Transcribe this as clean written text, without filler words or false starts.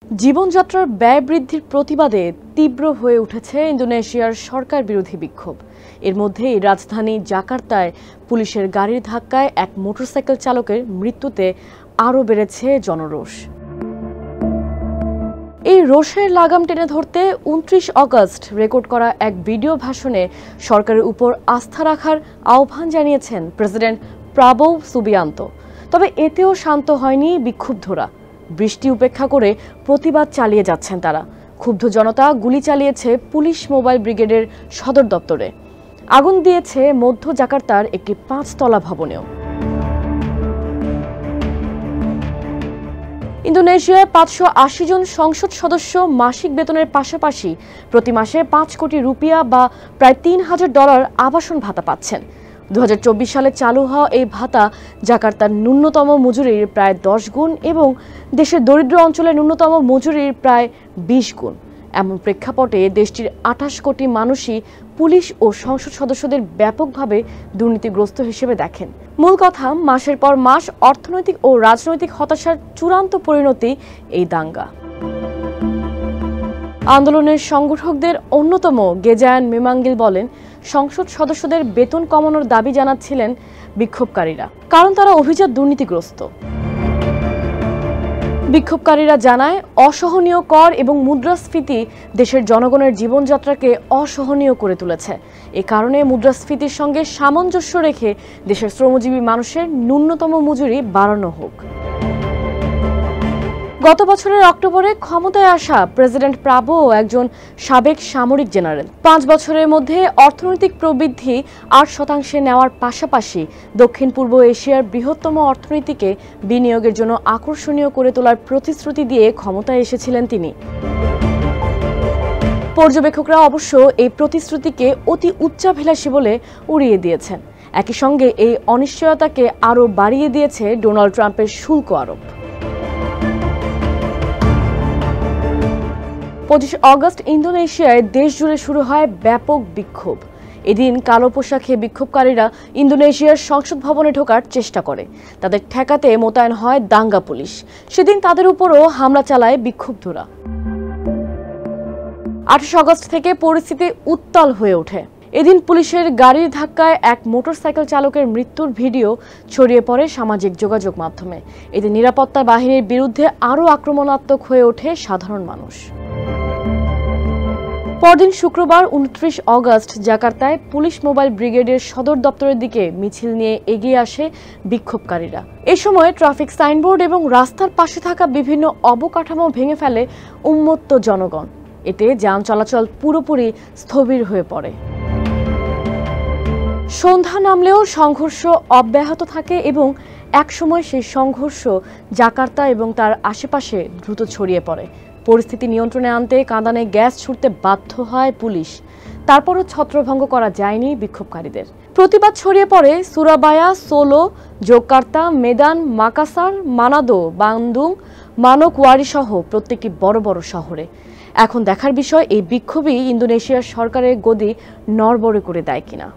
জীবনযাত্রার ব্যয় বৃদ্ধির প্রতিবাদে তীব্র হয়ে উঠেছে ইন্দোনেশিয়ার সরকার বিরোধী বিক্ষোভ। এর মধ্যেই রাজধানী জাকার্তায় পুলিশের গাড়ির ধাক্কায় এক মোটরসাইকেল চালকের মৃত্যুতে আরও বেড়েছে জনরোষ। এই রোষের লাগাম টেনে ধরতে ২৯ আগস্ট রেকর্ড করা এক ভিডিও ভাষণে সরকারের উপর আস্থা রাখার আহ্বান জানিয়েছেন প্রেসিডেন্ট প্রাবোও সুবিয়ান্তো। তবে এতেও শান্ত হয়নি বিক্ষুব্ধরা। বৃষ্টি উপেক্ষা করে প্রতিবাদ চালিয়ে যাচ্ছেন তারা। ক্ষুব্ধ জনতা গুলি চালিয়েছে পুলিশ মোবাইল ব্রিগেডের সদর দপ্তরে। আগুন দিয়েছে মধ্য জাকার্তার একটি ৫ তলা ভবনেও। ইন্দোনেশিয়ায় ৫৮০ জন সংসদ সদস্য মাসিক বেতনের পাশাপাশি প্রতি মাসে ৫ কোটি রুপিয়া বা প্রায় $৩,০০০ আবাসন ভাতা পাচ্ছেন। ২০২৪ সালে চালু হওয়া এই ভাতা জাকার্তার ন্যূনতম মজুরির প্রায় ১০ গুণ এবং দেশের দরিদ্র অঞ্চলের ন্যূনতম মজুরির প্রায় ২০ গুণ। এমন প্রেক্ষাপটে দেশটির ২৮ কোটি মানুষই পুলিশ ও সংসদ সদস্যদের ব্যাপকভাবে দুর্নীতিগ্রস্ত হিসেবে দেখেন। মূল কথা, মাসের পর মাস অর্থনৈতিক ও রাজনৈতিক হতাশার চূড়ান্ত পরিণতি এই দাঙ্গা। আন্দোলনের সংগঠকদের অন্যতম গেজায়ান মেমাঙ্গিল বলেন, সংসদ সদস্যদের বেতন কমানোর দাবি জানাচ্ছিলেন বিক্ষোভকারীরা, কারণ তারা অভিজাত দুর্নীতিগ্রস্ত। বিক্ষোভকারীরা জানায়, অসহনীয় কর এবং মুদ্রাস্ফীতি দেশের জনগণের জীবনযাত্রাকে অসহনীয় করে তুলেছে। এ কারণে মুদ্রাস্ফীতির সঙ্গে সামঞ্জস্য রেখে দেশের শ্রমজীবী মানুষের ন্যূনতম মজুরি বাড়ানো হোক। গত বছরের অক্টোবরে ক্ষমতায় আসা প্রেসিডেন্ট প্রাবোও একজন সাবেক সামরিক জেনারেল। ৫ বছরের মধ্যে অর্থনৈতিক প্রবৃদ্ধি ৮% নেওয়ার পাশাপাশি দক্ষিণ পূর্ব এশিয়ার বৃহত্তম অর্থনীতিকে বিনিয়োগের জন্য আকর্ষণীয় করে তোলার প্রতিশ্রুতি দিয়ে ক্ষমতায় এসেছিলেন তিনি। পর্যবেক্ষকরা অবশ্য এই প্রতিশ্রুতিকে অতি উচ্চাভিলাষী বলে উড়িয়ে দিয়েছেন। একই সঙ্গে এই অনিশ্চয়তাকে আরও বাড়িয়ে দিয়েছে ডোনাল্ড ট্রাম্পের শুল্ক আরোপ। ২৫ আগস্ট ইন্দোনেশিয়ায় দেশজুড়ে শুরু হয় ব্যাপক বিক্ষোভ। এদিন কালো পোশাকে বিক্ষোভকারীরা ইন্দোনেশিয়ার সংসদ ভবনে ঢোকার চেষ্টা করে। তাদের ঠেকাতে মোতায়েন হয় দাঙ্গা পুলিশ। সেদিন তাদের উপরও হামলা চালায় বিক্ষুব্ধরা। ২৮ আগস্ট থেকে পরিস্থিতি উত্তাল হয়ে ওঠে। এদিন পুলিশের গাড়ির ধাক্কায় এক মোটরসাইকেল চালকের মৃত্যুর ভিডিও ছড়িয়ে পড়ে সামাজিক যোগাযোগ মাধ্যমে। এতে নিরাপত্তা বাহিনীর বিরুদ্ধে আরও আক্রমণাত্মক হয়ে ওঠে সাধারণ মানুষ। পরদিন শুক্রবার ২৯ আগস্ট জাকার্তায় পুলিশ মোবাইল ব্রিগেডের সদর দপ্তরের দিকে মিছিল নিয়ে এগিয়ে আসে বিক্ষোভকারীরা। এ সময় ট্রাফিক সাইনবোর্ড এবং রাস্তার পাশে থাকা বিভিন্ন অবকাঠামো ভেঙে ফেলে উন্মত্ত জনগণ। এতে যান চলাচল পুরোপুরি স্থবির হয়ে পড়ে। সন্ধ্যা নামলেও সংঘর্ষ অব্যাহত থাকে এবং একসময় সেই সংঘর্ষ জাকার্তা এবং তার আশেপাশে দ্রুত ছড়িয়ে পড়ে। পরিস্থিতি নিয়ন্ত্রণে আনতে কাঁদানে গ্যাস ছুড়তে বাধ্য হয় পুলিশ। তারপরও ছত্রভঙ্গ করা যায়নি বিক্ষোভকারীদের। প্রতিবাদ ছড়িয়ে পড়ে সুরাবায়া, সোলো, জোকার্তা, মেদান, মাকাসার, মানাদো, বান্দুং, মানোকওয়ারি সহ প্রত্যেকটি বড় বড় শহরে। এখন দেখার বিষয়, এই বিক্ষোভই ইন্দোনেশিয়ার সরকারের গদি নড়বড়ে করে দেয় কিনা।